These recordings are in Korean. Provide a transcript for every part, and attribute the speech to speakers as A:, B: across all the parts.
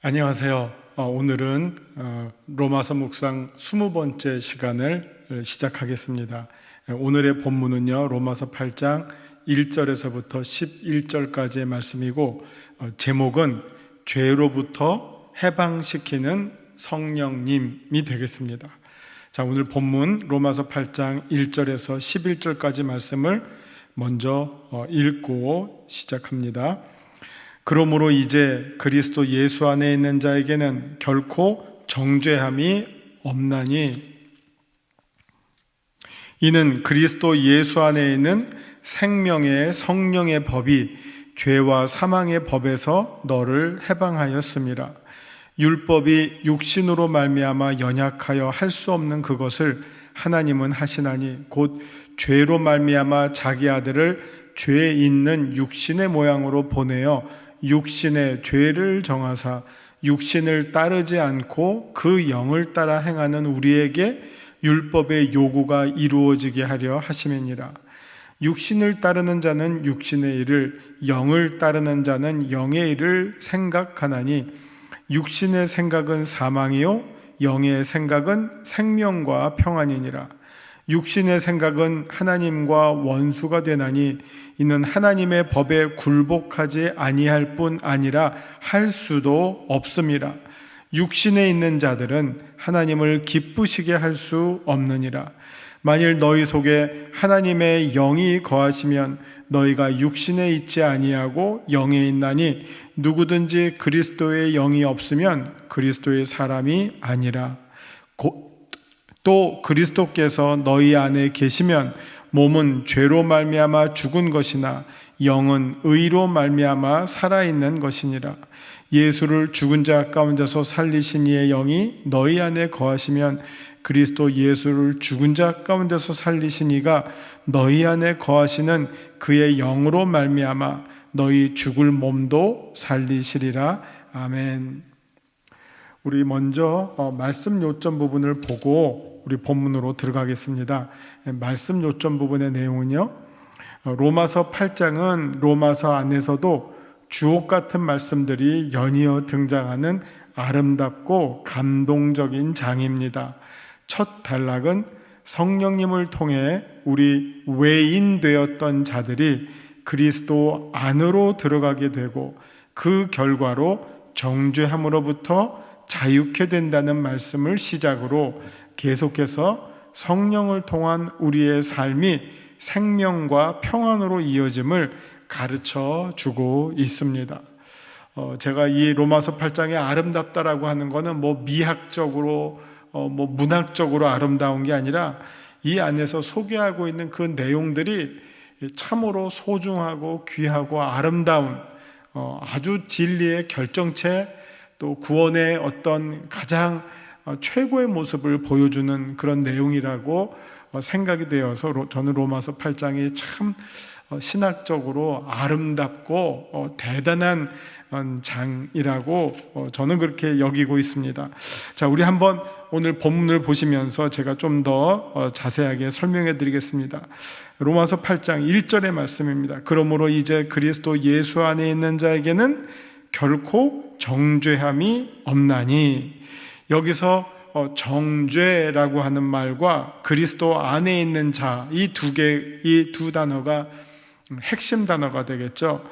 A: 안녕하세요. 오늘은 로마서 묵상 20번째 시간을 시작하겠습니다. 오늘의 본문은요, 로마서 8장 1절에서부터 11절까지의 말씀이고, 제목은 죄로부터 해방시키는 성령님이 되겠습니다. 자, 오늘 본문 로마서 8장 1절에서 11절까지 말씀을 먼저 읽고 시작합니다. 그러므로 이제 그리스도 예수 안에 있는 자에게는 결코 정죄함이 없나니, 이는 그리스도 예수 안에 있는 생명의 성령의 법이 죄와 사망의 법에서 너를 해방하였음이라. 율법이 육신으로 말미암아 연약하여 할 수 없는 그것을 하나님은 하시나니, 곧 죄로 말미암아 자기 아들을 죄 있는 육신의 모양으로 보내어 육신의 죄를 정하사 육신을 따르지 않고 그 영을 따라 행하는 우리에게 율법의 요구가 이루어지게 하려 하심이니라. 육신을 따르는 자는 육신의 일을, 영을 따르는 자는 영의 일을 생각하나니, 육신의 생각은 사망이요 영의 생각은 생명과 평안이니라. 육신의 생각은 하나님과 원수가 되나니, 이는 하나님의 법에 굴복하지 아니할 뿐 아니라 할 수도 없음이라. 육신에 있는 자들은 하나님을 기쁘시게 할 수 없느니라. 만일 너희 속에 하나님의 영이 거하시면 너희가 육신에 있지 아니하고 영에 있나니, 누구든지 그리스도의 영이 없으면 그리스도의 사람이 아니라. 또 그리스도께서 너희 안에 계시면 몸은 죄로 말미암아 죽은 것이나 영은 의로 말미암아 살아있는 것이니라. 예수를 죽은 자 가운데서 살리신 이의 영이 너희 안에 거하시면 그리스도 예수를 죽은 자 가운데서 살리신 이가 너희 안에 거하시는 그의 영으로 말미암아 너희 죽을 몸도 살리시리라. 아멘. 우리 먼저 말씀 요점 부분을 보고 우리 본문으로 들어가겠습니다. 말씀 요점 부분의 내용은요, 로마서 8장은 로마서 안에서도 주옥 같은 말씀들이 연이어 등장하는 아름답고 감동적인 장입니다. 첫 단락은 성령님을 통해 우리 외인되었던 자들이 그리스도 안으로 들어가게 되고, 그 결과로 정죄함으로부터 자유케 된다는 말씀을 시작으로 계속해서 성령을 통한 우리의 삶이 생명과 평안으로 이어짐을 가르쳐 주고 있습니다. 제가 이 로마서 8장에 아름답다라고 하는 거는 미학적으로 문학적으로 아름다운 게 아니라, 이 안에서 소개하고 있는 그 내용들이 참으로 소중하고 귀하고 아름다운 아주 진리의 결정체, 또 구원의 어떤 가장 최고의 모습을 보여주는 그런 내용이라고 생각이 되어서 저는 로마서 8장이 참 신학적으로 아름답고 대단한 장이라고 저는 그렇게 여기고 있습니다. 자, 우리 한번 오늘 본문을 보시면서 제가 좀 더 자세하게 설명해 드리겠습니다. 로마서 8장 1절의 말씀입니다. 그러므로 이제 그리스도 예수 안에 있는 자에게는 결코 정죄함이 없나니, 여기서 정죄라고 하는 말과 그리스도 안에 있는 자, 이 두 단어가 핵심 단어가 되겠죠.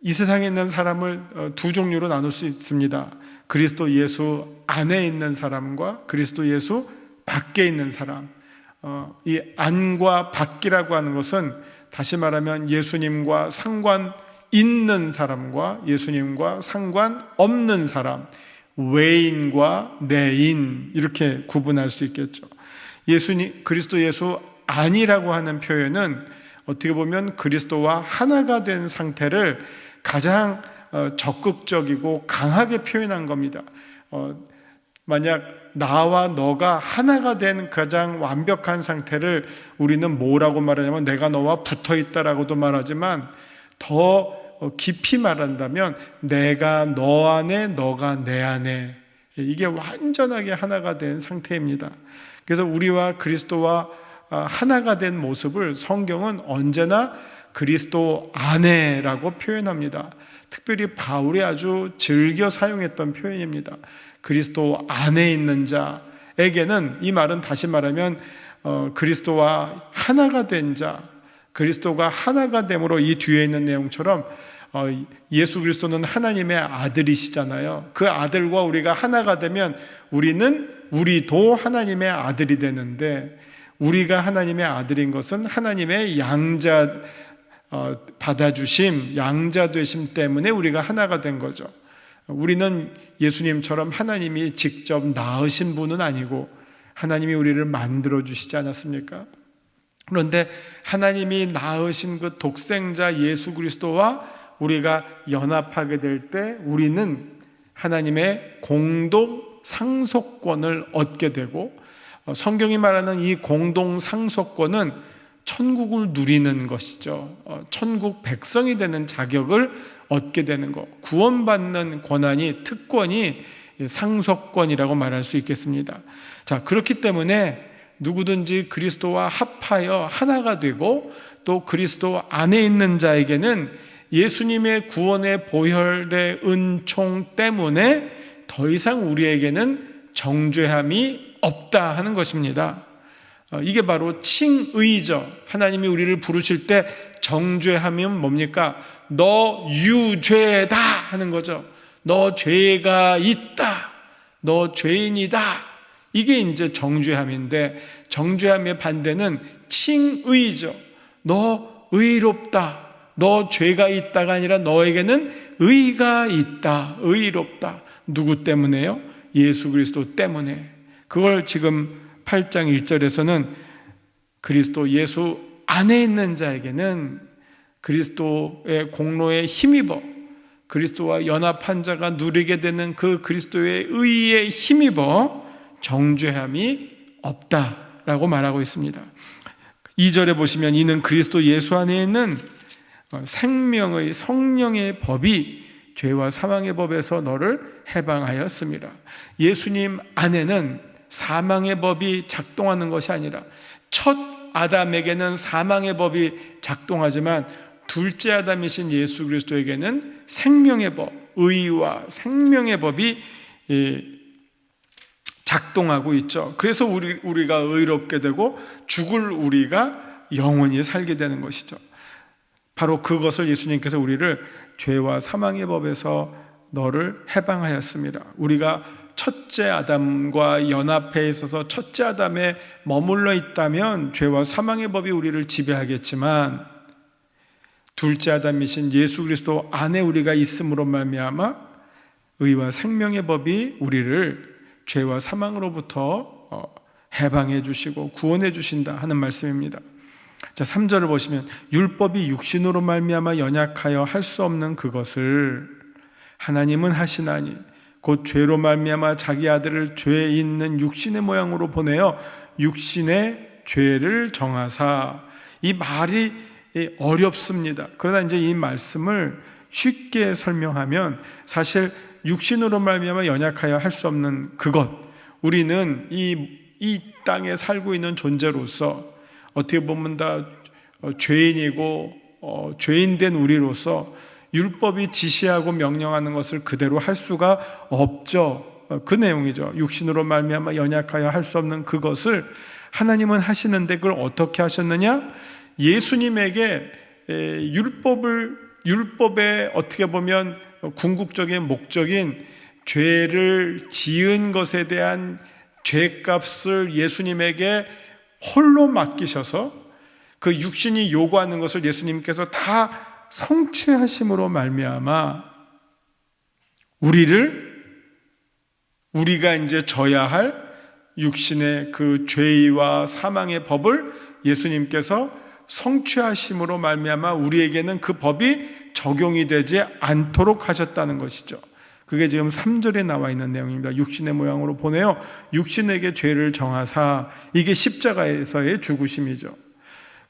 A: 이 세상에 있는 사람을 두 종류로 나눌 수 있습니다. 그리스도 예수 안에 있는 사람과 그리스도 예수 밖에 있는 사람. 이 안과 밖이라고 하는 것은 다시 말하면 예수님과 상관 있는 사람과 예수님과 상관없는 사람, 외인과 내인, 이렇게 구분할 수 있겠죠. 그리스도 예수 아니라고 하는 표현은 어떻게 보면 그리스도와 하나가 된 상태를 가장 적극적이고 강하게 표현한 겁니다. 만약 나와 너가 하나가 된 가장 완벽한 상태를 우리는 뭐라고 말하냐면, 내가 너와 붙어 있다라고도 말하지만, 더 깊이 말한다면 내가 너 안에, 너가 내 안에, 이게 완전하게 하나가 된 상태입니다. 그래서 우리와 그리스도와 하나가 된 모습을 성경은 언제나 그리스도 안에라고 표현합니다. 특별히 바울이 아주 즐겨 사용했던 표현입니다. 그리스도 안에 있는 자에게는, 이 말은 다시 말하면 그리스도와 하나가 된 자, 그리스도가 하나가 됨으로, 이 뒤에 있는 내용처럼 예수 그리스도는 하나님의 아들이시잖아요. 그 아들과 우리가 하나가 되면 우리도 하나님의 아들이 되는데, 우리가 하나님의 아들인 것은 하나님의 양자 받아주심, 양자 되심 때문에 우리가 하나가 된 거죠. 우리는 예수님처럼 하나님이 직접 낳으신 분은 아니고 하나님이 우리를 만들어 주시지 않았습니까? 그런데 하나님이 낳으신 그 독생자 예수 그리스도와 우리가 연합하게 될 때 우리는 하나님의 공동 상속권을 얻게 되고, 성경이 말하는 이 공동 상속권은 천국을 누리는 것이죠. 천국 백성이 되는 자격을 얻게 되는 것, 구원받는 권한이, 특권이 상속권이라고 말할 수 있겠습니다. 자, 그렇기 때문에 누구든지 그리스도와 합하여 하나가 되고 또 그리스도 안에 있는 자에게는 예수님의 구원의 보혈의 은총 때문에 더 이상 우리에게는 정죄함이 없다 하는 것입니다. 이게 바로 칭의죠. 하나님이 우리를 부르실 때 정죄하면 뭡니까? 너 유죄다 하는 거죠. 너 죄가 있다, 너 죄인이다. 이게 이제 정죄함인데, 정죄함의 반대는 칭의죠. 너 의롭다, 너 죄가 있다가 아니라 너에게는 의가 있다, 의롭다. 누구 때문에요? 예수 그리스도 때문에. 그걸 지금 8장 1절에서는 그리스도 예수 안에 있는 자에게는 그리스도의 공로에 힘입어 그리스도와 연합한 자가 누리게 되는 그 그리스도의 의에 힘입어 정죄함이 없다라고 말하고 있습니다. 2절에 보시면 이는 그리스도 예수 안에 있는 생명의 성령의 법이 죄와 사망의 법에서 너를 해방하였습니다. 예수님 안에는 사망의 법이 작동하는 것이 아니라, 첫 아담에게는 사망의 법이 작동하지만 둘째 아담이신 예수 그리스도에게는 생명의 법, 의와 생명의 법이 작동하고 있죠. 그래서 우리가 의롭게 되고 죽을 우리가 영원히 살게 되는 것이죠. 바로 그것을 예수님께서 우리를 죄와 사망의 법에서 너를 해방하였습니다. 우리가 첫째 아담과 연합해 있어서 첫째 아담에 머물러 있다면 죄와 사망의 법이 우리를 지배하겠지만, 둘째 아담이신 예수 그리스도 안에 우리가 있음으로 말미암아 의와 생명의 법이 우리를 죄와 사망으로부터 해방해 주시고 구원해 주신다 하는 말씀입니다. 자, 3절을 보시면 율법이 육신으로 말미암아 연약하여 할 수 없는 그것을 하나님은 하시나니 곧 죄로 말미암아 자기 아들을 죄 있는 육신의 모양으로 보내어 육신의 죄를 정하사. 이 말이 어렵습니다. 그러나 이제 이 말씀을 쉽게 설명하면, 사실 육신으로 말미암아 연약하여 할 수 없는 그것, 우리는 이 땅에 살고 있는 존재로서 어떻게 보면 다 죄인이고 죄인된 우리로서 율법이 지시하고 명령하는 것을 그대로 할 수가 없죠. 그 내용이죠. 육신으로 말미암아 연약하여 할 수 없는 그것을 하나님은 하시는데, 그걸 어떻게 하셨느냐? 예수님에게 율법의 어떻게 보면 궁극적인 목적인 죄를 지은 것에 대한 죄값을 예수님에게 홀로 맡기셔서 그 육신이 요구하는 것을 예수님께서 다 성취하심으로 말미암아 우리가 이제 져야 할 육신의 그 죄와 사망의 법을 예수님께서 성취하심으로 말미암아 우리에게는 그 법이 적용이 되지 않도록 하셨다는 것이죠. 그게 지금 3절에 나와 있는 내용입니다. 육신의 모양으로 보내어 육신에게 죄를 정하사. 이게 십자가에서의 죽으심이죠.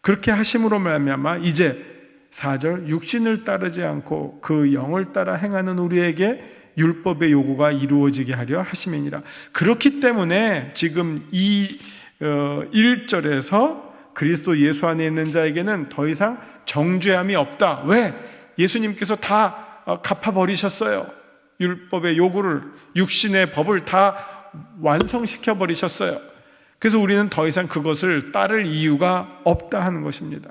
A: 그렇게 하심으로 말미암아 이제 4절, 육신을 따르지 않고 그 영을 따라 행하는 우리에게 율법의 요구가 이루어지게 하려 하심이니라. 그렇기 때문에 지금 이 1절에서 그리스도 예수 안에 있는 자에게는 더 이상 정죄함이 없다. 왜? 예수님께서 다 갚아버리셨어요. 율법의 요구를, 육신의 법을 다 완성시켜 버리셨어요. 그래서 우리는 더 이상 그것을 따를 이유가 없다 하는 것입니다.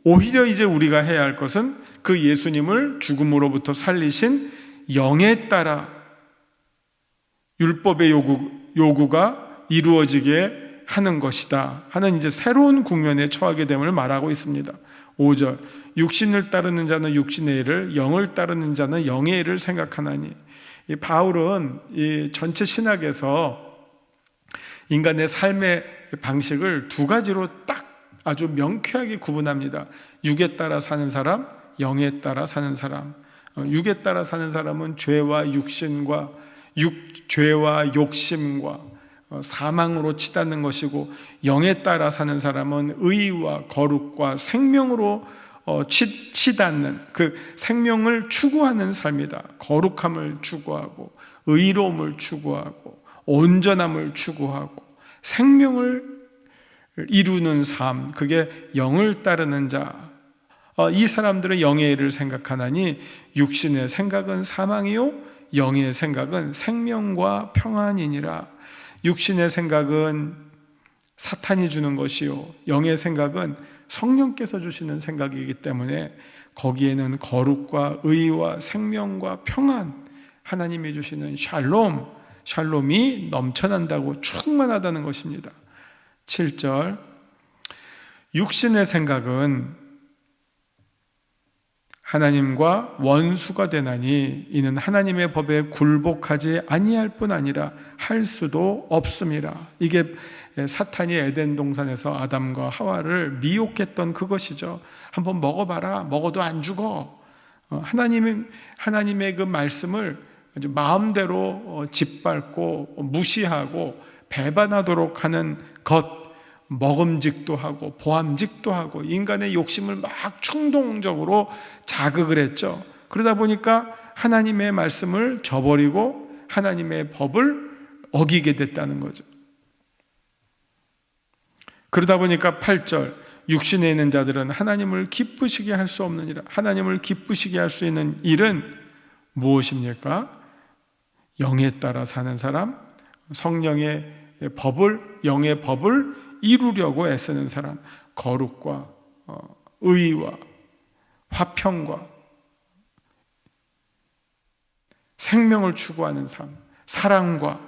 A: 오히려 이제 우리가 해야 할 것은 그 예수님을 죽음으로부터 살리신 영에 따라 율법의 요구가 이루어지게 하는 것이다 하는 이제 새로운 국면에 처하게 됨을 말하고 있습니다. 5절, 육신을 따르는 자는 육신의 일을, 영을 따르는 자는 영의 일을 생각하나니. 이 바울은 이 전체 신학에서 인간의 삶의 방식을 두 가지로 딱 아주 명쾌하게 구분합니다. 육에 따라 사는 사람, 영에 따라 사는 사람. 육에 따라 사는 사람은 죄와 육신과 죄와 욕심과 사망으로 치닫는 것이고, 영에 따라 사는 사람은 의와 거룩과 생명으로 치닫는, 그 생명을 추구하는 삶이다. 거룩함을 추구하고 의로움을 추구하고 온전함을 추구하고 생명을 이루는 삶, 그게 영을 따르는 자. 이 사람들은 영의 일을 생각하나니 육신의 생각은 사망이요 영의 생각은 생명과 평안이니라. 육신의 생각은 사탄이 주는 것이요, 영의 생각은 성령께서 주시는 생각이기 때문에 거기에는 거룩과 의와 생명과 평안, 하나님이 주시는 샬롬이 넘쳐난다고, 충만하다는 것입니다. 7절, 육신의 생각은 하나님과 원수가 되나니 이는 하나님의 법에 굴복하지 아니할 뿐 아니라 할 수도 없음이라. 이게 사탄이 에덴 동산에서 아담과 하와를 미혹했던 그것이죠. 한번 먹어봐라, 먹어도 안 죽어. 하나님의 그 말씀을 아주 마음대로 짓밟고 무시하고 배반하도록 하는 것, 먹음직도 하고 보암직도 하고 인간의 욕심을 막 충동적으로 자극을 했죠. 그러다 보니까 하나님의 말씀을 저버리고 하나님의 법을 어기게 됐다는 거죠. 그러다 보니까 8절, 육신에 있는 자들은 하나님을 기쁘시게 할 수 없느니라. 하나님을 기쁘시게 할 수 있는 일은 무엇입니까? 영에 따라 사는 사람, 성령의 법을, 영의 법을 이루려고 애쓰는 사람, 거룩과 의와 화평과 생명을 추구하는 삶, 사랑과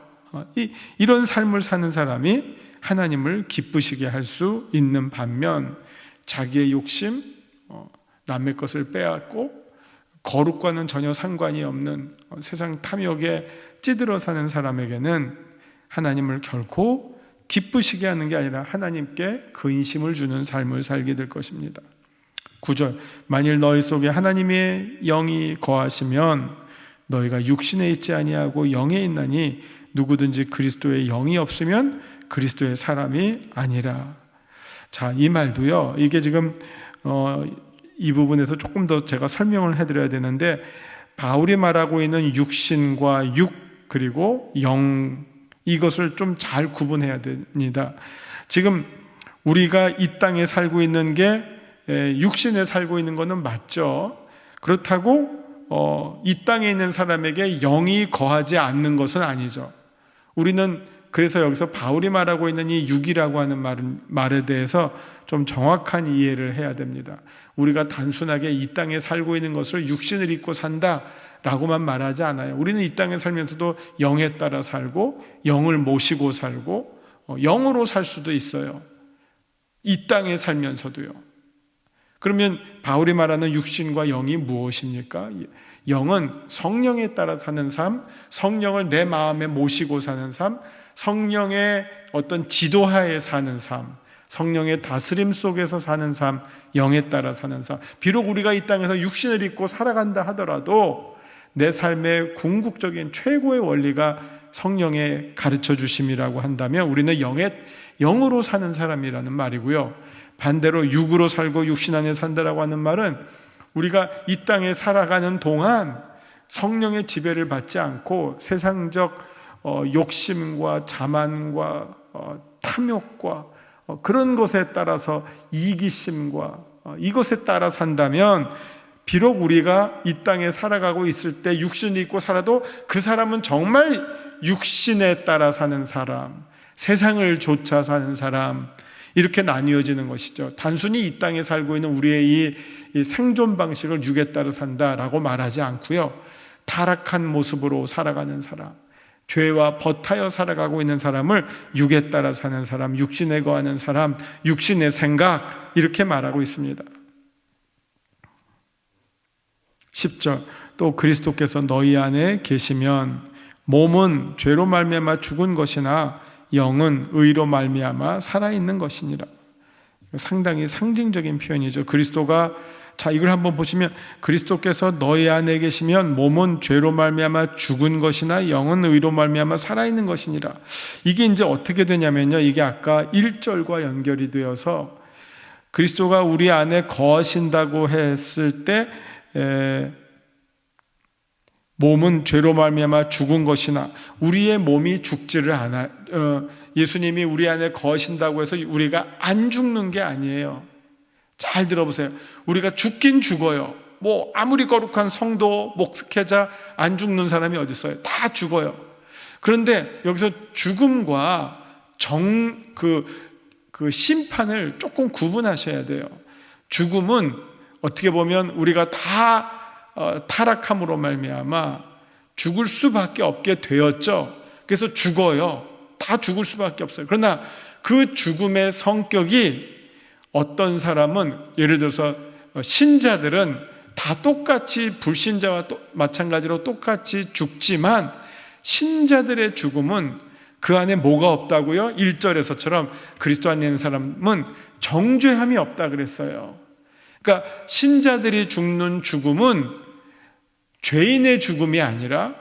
A: 이런 삶을 사는 사람이 하나님을 기쁘시게 할 수 있는 반면, 자기의 욕심, 남의 것을 빼앗고 거룩과는 전혀 상관이 없는 세상 탐욕에 찌들어 사는 사람에게는 하나님을 결코 기쁘시게 하는 게 아니라 하나님께 근심을 주는 삶을 살게 될 것입니다. 9절, 만일 너희 속에 하나님의 영이 거하시면 너희가 육신에 있지 아니하고 영에 있나니 누구든지 그리스도의 영이 없으면 그리스도의 사람이 아니라. 자, 이 말도요, 이게 지금 이 부분에서 조금 더 제가 설명을 해드려야 되는데, 바울이 말하고 있는 육신과 육 그리고 영, 이것을 좀 잘 구분해야 됩니다. 지금 우리가 이 땅에 살고 있는 게 육신에 살고 있는 것은 맞죠. 그렇다고 이 땅에 있는 사람에게 영이 거하지 않는 것은 아니죠. 우리는 그래서 여기서 바울이 말하고 있는 이 육이라고 하는 말에 대해서 좀 정확한 이해를 해야 됩니다. 우리가 단순하게 이 땅에 살고 있는 것을 육신을 입고 산다 라고만 말하지 않아요. 우리는 이 땅에 살면서도 영에 따라 살고 영을 모시고 살고 영으로 살 수도 있어요. 이 땅에 살면서도요. 그러면 바울이 말하는 육신과 영이 무엇입니까? 영은 성령에 따라 사는 삶, 성령을 내 마음에 모시고 사는 삶, 성령의 어떤 지도하에 사는 삶, 성령의 다스림 속에서 사는 삶, 영에 따라 사는 삶. 비록 우리가 이 땅에서 육신을 입고 살아간다 하더라도 내 삶의 궁극적인 최고의 원리가 성령의 가르쳐 주심이라고 한다면 우리는 영으로 사는 사람이라는 말이고요. 반대로 육으로 살고 육신 안에 산다라고 하는 말은 우리가 이 땅에 살아가는 동안 성령의 지배를 받지 않고 세상적 욕심과 자만과 탐욕과 그런 것에 따라서 이기심과 이것에 따라 산다면 비록 우리가 이 땅에 살아가고 있을 때 육신을 입고 살아도 그 사람은 정말 육신에 따라 사는 사람, 세상을 좇아 사는 사람, 이렇게 나뉘어지는 것이죠. 단순히 이 땅에 살고 있는 우리의 이 생존 방식을 육에 따라 산다라고 말하지 않고요. 타락한 모습으로 살아가는 사람, 죄와 버타여 살아가고 있는 사람을 육에 따라 사는 사람, 육신에 거하는 사람, 육신의 생각, 이렇게 말하고 있습니다. 10절, 또 그리스도께서 너희 안에 계시면 몸은 죄로 말미암아 죽은 것이나 영은 의로 말미암아 살아있는 것이니라. 상당히 상징적인 표현이죠. 그리스도가, 자, 이걸 한번 보시면 그리스도께서 너희 안에 계시면 몸은 죄로 말미암아 죽은 것이나 영은 의로 말미암아 살아있는 것이니라. 이게 이제 어떻게 되냐면요, 이게 아까 1절과 연결이 되어서 그리스도가 우리 안에 거하신다고 했을 때 몸은 죄로 말미암아 죽은 것이나, 우리의 몸이 죽지를 않아. 예수님이 우리 안에 거하신다고 해서 우리가 안 죽는 게 아니에요. 잘 들어보세요. 우리가 죽긴 죽어요. 뭐 아무리 거룩한 성도, 목숙회자 안 죽는 사람이 어디 있어요? 다 죽어요. 그런데 여기서 죽음과 그 심판을 조금 구분하셔야 돼요. 죽음은 어떻게 보면 우리가 다 타락함으로 말미암아 죽을 수밖에 없게 되었죠. 그래서 죽어요. 다 죽을 수밖에 없어요. 그러나 그 죽음의 성격이, 어떤 사람은 예를 들어서 신자들은 다 똑같이 불신자와 마찬가지로 똑같이 죽지만, 신자들의 죽음은 그 안에 뭐가 없다고요? 1절에서처럼 그리스도 안에 있는 사람은 정죄함이 없다 그랬어요. 그러니까 신자들이 죽는 죽음은 죄인의 죽음이 아니라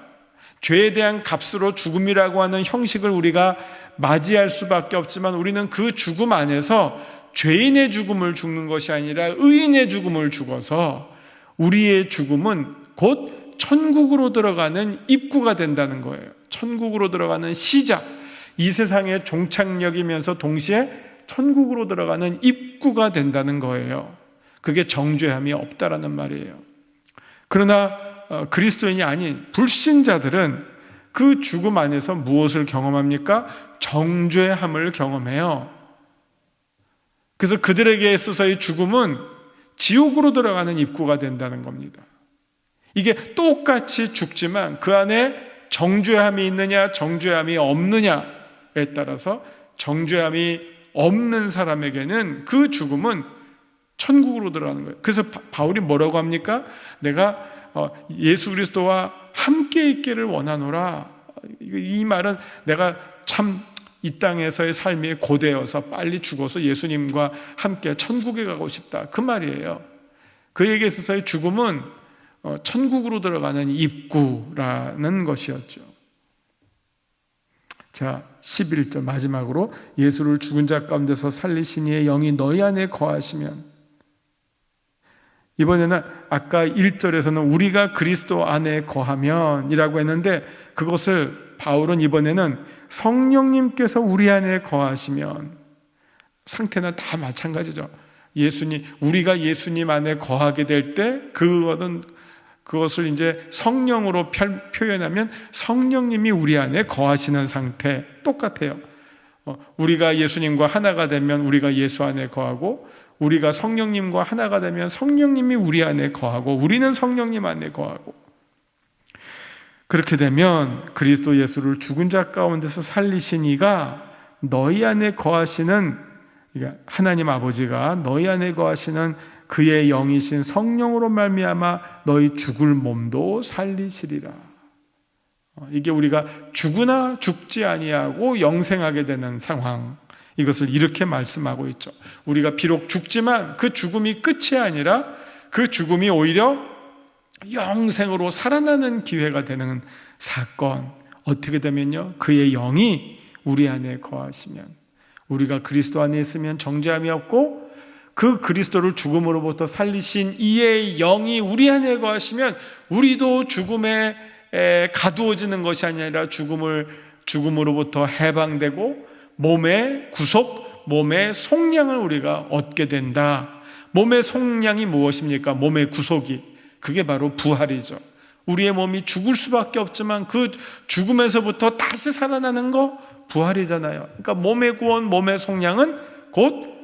A: 죄에 대한 값으로 죽음이라고 하는 형식을 우리가 맞이할 수밖에 없지만, 우리는 그 죽음 안에서 죄인의 죽음을 죽는 것이 아니라 의인의 죽음을 죽어서 우리의 죽음은 곧 천국으로 들어가는 입구가 된다는 거예요. 천국으로 들어가는 시작, 이 세상의 종착역이면서 동시에 천국으로 들어가는 입구가 된다는 거예요. 그게 정죄함이 없다라는 말이에요. 그러나 그리스도인이 아닌 불신자들은 그 죽음 안에서 무엇을 경험합니까? 정죄함을 경험해요. 그래서 그들에게 있어서의 죽음은 지옥으로 들어가는 입구가 된다는 겁니다. 이게 똑같이 죽지만 그 안에 정죄함이 있느냐 정죄함이 없느냐에 따라서, 정죄함이 없는 사람에게는 그 죽음은 천국으로 들어가는 거예요. 그래서 바울이 뭐라고 합니까? 내가 예수 그리스도와 함께 있기를 원하노라. 이 말은 내가 참 이 땅에서의 삶이 고되어서 빨리 죽어서 예수님과 함께 천국에 가고 싶다, 그 말이에요. 그에게 있어서의 죽음은 천국으로 들어가는 입구라는 것이었죠. 자, 11절 마지막으로, 예수를 죽은 자 가운데서 살리신 이의 영이 너희 안에 거하시면, 이번에는 아까 1절에서는 우리가 그리스도 안에 거하면 이라고 했는데, 그것을 바울은 이번에는 성령님께서 우리 안에 거하시면, 상태는 다 마찬가지죠. 우리가 예수님 안에 거하게 될 때 그것을 이제 성령으로 표현하면 성령님이 우리 안에 거하시는 상태, 똑같아요. 우리가 예수님과 하나가 되면 우리가 예수 안에 거하고, 우리가 성령님과 하나가 되면 성령님이 우리 안에 거하고, 우리는 성령님 안에 거하고, 그렇게 되면 그리스도 예수를 죽은 자 가운데서 살리신 이가 너희 안에 거하시는, 하나님 아버지가 너희 안에 거하시는 그의 영이신 성령으로 말미암아 너희 죽을 몸도 살리시리라. 이게 우리가 죽으나 죽지 아니하고 영생하게 되는 상황, 이것을 이렇게 말씀하고 있죠. 우리가 비록 죽지만 그 죽음이 끝이 아니라 그 죽음이 오히려 영생으로 살아나는 기회가 되는 사건. 어떻게 되면요, 그의 영이 우리 안에 거하시면, 우리가 그리스도 안에 있으면 정죄함이 없고, 그 그리스도를 죽음으로부터 살리신 이의 영이 우리 안에 거하시면 우리도 죽음에 가두어지는 것이 아니라 죽음으로부터 해방되고 몸의 구속, 몸의 속량을 우리가 얻게 된다. 몸의 속량이 무엇입니까? 몸의 구속이 그게 바로 부활이죠. 우리의 몸이 죽을 수밖에 없지만 그 죽음에서부터 다시 살아나는 거 부활이잖아요. 그러니까 몸의 구원, 몸의 속량은 곧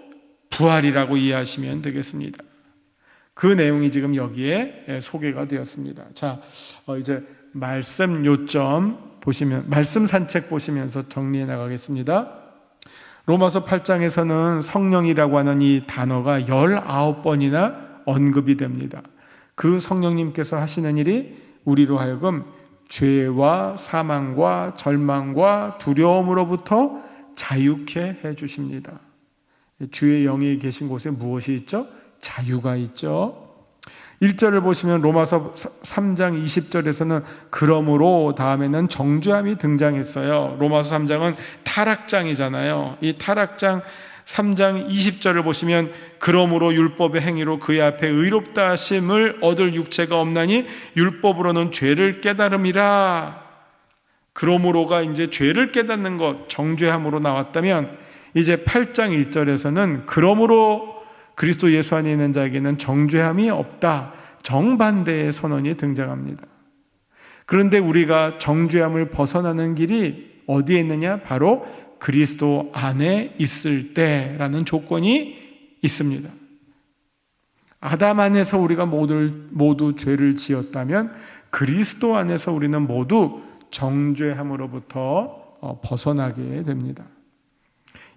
A: 부활이라고 이해하시면 되겠습니다. 그 내용이 지금 여기에 소개가 되었습니다. 자, 이제 말씀 요점 보시면, 말씀 산책 보시면서 정리해 나가겠습니다. 로마서 8장에서는 성령이라고 하는 이 단어가 19번이나 언급이 됩니다. 그 성령님께서 하시는 일이 우리로 하여금 죄와 사망과 절망과 두려움으로부터 자유케 해 주십니다. 주의 영이 계신 곳에 무엇이 있죠? 자유가 있죠. 1절을 보시면 로마서 3장 20절에서는 그러므로 다음에는 정죄함이 등장했어요. 로마서 3장은 타락장이잖아요. 이 타락장 3장 20절을 보시면 그러므로 율법의 행위로 그의 앞에 의롭다 하심을 얻을 육체가 없나니 율법으로는 죄를 깨달음이라. 그러므로가 이제 죄를 깨닫는 것, 정죄함으로 나왔다면 이제 8장 1절에서는 그러므로 그리스도 예수 안에 있는 자에게는 정죄함이 없다, 정반대의 선언이 등장합니다. 그런데 우리가 정죄함을 벗어나는 길이 어디에 있느냐? 바로 그리스도 안에 있을 때라는 조건이 있습니다. 아담 안에서 우리가 모두 죄를 지었다면 그리스도 안에서 우리는 모두 정죄함으로부터 벗어나게 됩니다.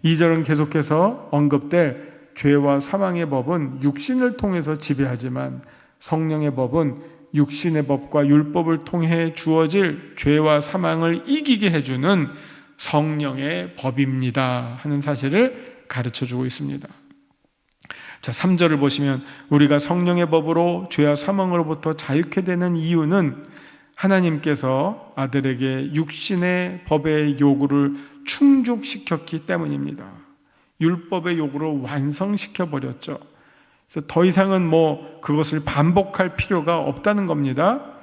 A: 2절은 계속해서 언급될 죄와 사망의 법은 육신을 통해서 지배하지만 성령의 법은 육신의 법과 율법을 통해 주어질 죄와 사망을 이기게 해주는 성령의 법입니다 하는 사실을 가르쳐주고 있습니다. 자, 3절을 보시면 우리가 성령의 법으로 죄와 사망으로부터 자유케 되는 이유는 하나님께서 아들에게 육신의 법의 요구를 충족시켰기 때문입니다. 율법의 요구를 완성시켜버렸죠. 그래서 더 이상은 그것을 반복할 필요가 없다는 겁니다.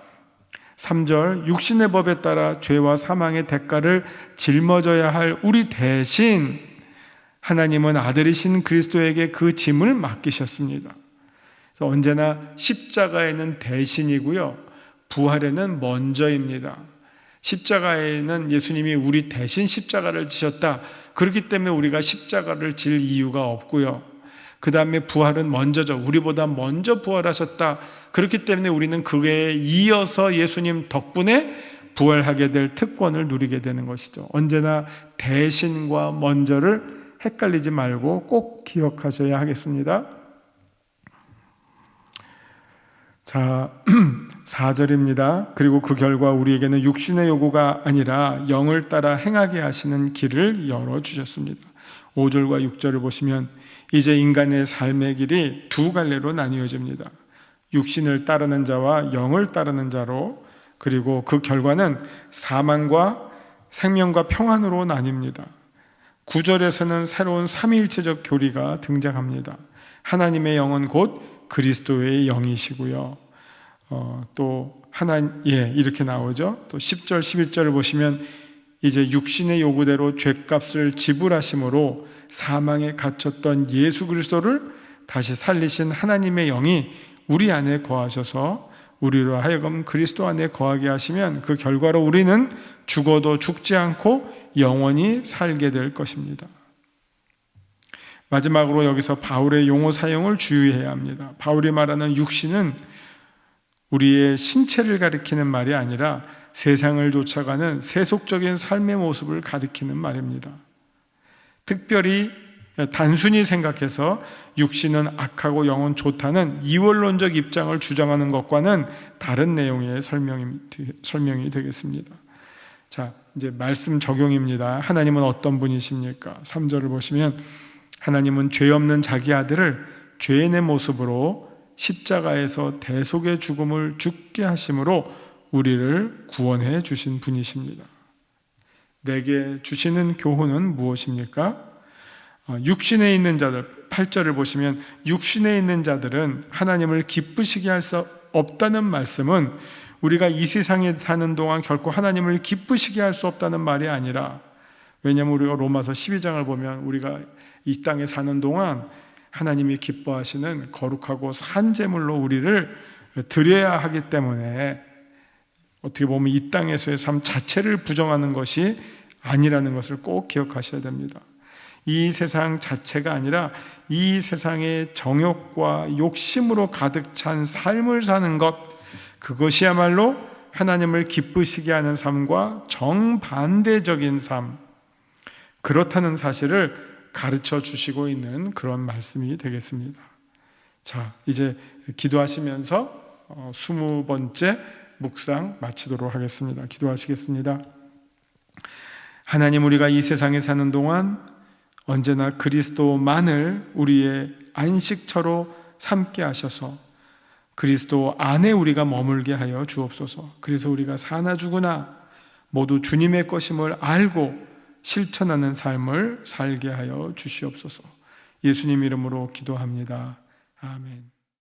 A: 3절, 육신의 법에 따라 죄와 사망의 대가를 짊어져야 할 우리 대신 하나님은 아들이신 그리스도에게 그 짐을 맡기셨습니다. 그래서 언제나 십자가에는 대신이고요, 부활에는 먼저입니다. 십자가에는 예수님이 우리 대신 십자가를 지셨다. 그렇기 때문에 우리가 십자가를 질 이유가 없고요. 그 다음에 부활은 먼저죠. 우리보다 먼저 부활하셨다. 그렇기 때문에 우리는 그에 이어서 예수님 덕분에 부활하게 될 특권을 누리게 되는 것이죠. 언제나 대신과 먼저를 헷갈리지 말고 꼭 기억하셔야 하겠습니다. 자, 4절입니다. 그리고 그 결과 우리에게는 육신의 요구가 아니라 영을 따라 행하게 하시는 길을 열어주셨습니다. 5절과 6절을 보시면 이제 인간의 삶의 길이 두 갈래로 나뉘어집니다. 육신을 따르는 자와 영을 따르는 자로, 그리고 그 결과는 사망과 생명과 평안으로 나뉩니다. 9절에서는 새로운 삼위일체적 교리가 등장합니다. 하나님의 영은 곧 그리스도의 영이시고요. 이렇게 나오죠. 또 10절, 11절을 보시면 이제 육신의 요구대로 죄값을 지불하심으로 사망에 갇혔던 예수 그리스도를 다시 살리신 하나님의 영이 우리 안에 거하셔서 우리로 하여금 그리스도 안에 거하게 하시면 그 결과로 우리는 죽어도 죽지 않고 영원히 살게 될 것입니다. 마지막으로 여기서 바울의 용어 사용을 주의해야 합니다. 바울이 말하는 육신은 우리의 신체를 가리키는 말이 아니라 세상을 쫓아가는 세속적인 삶의 모습을 가리키는 말입니다. 특별히 단순히 생각해서 육신은 악하고 영은 좋다는 이원론적 입장을 주장하는 것과는 다른 내용의 설명이 되겠습니다. 자, 이제 말씀 적용입니다. 하나님은 어떤 분이십니까? 3절을 보시면 하나님은 죄 없는 자기 아들을 죄인의 모습으로 십자가에서 대속의 죽음을 죽게 하심으로 우리를 구원해 주신 분이십니다. 내게 주시는 교훈은 무엇입니까? 육신에 있는 자들, 8절을 보시면 육신에 있는 자들은 하나님을 기쁘시게 할 수 없다는 말씀은 우리가 이 세상에 사는 동안 결코 하나님을 기쁘시게 할 수 없다는 말이 아니라, 왜냐하면 우리가 로마서 12장을 보면 우리가 이 땅에 사는 동안 하나님이 기뻐하시는 거룩하고 산 제물로 우리를 드려야 하기 때문에 어떻게 보면 이 땅에서의 삶 자체를 부정하는 것이 아니라는 것을 꼭 기억하셔야 됩니다. 이 세상 자체가 아니라 이 세상의 정욕과 욕심으로 가득 찬 삶을 사는 것, 그것이야말로 하나님을 기쁘시게 하는 삶과 정반대적인 삶, 그렇다는 사실을 가르쳐 주시고 있는 그런 말씀이 되겠습니다. 자, 이제 기도하시면서 20번째 묵상 마치도록 하겠습니다. 기도하시겠습니다. 하나님, 우리가 이 세상에 사는 동안 언제나 그리스도만을 우리의 안식처로 삼게 하셔서 그리스도 안에 우리가 머물게 하여 주옵소서. 그래서 우리가 사나 죽으나 모두 주님의 것임을 알고 실천하는 삶을 살게 하여 주시옵소서. 예수님 이름으로 기도합니다. 아멘.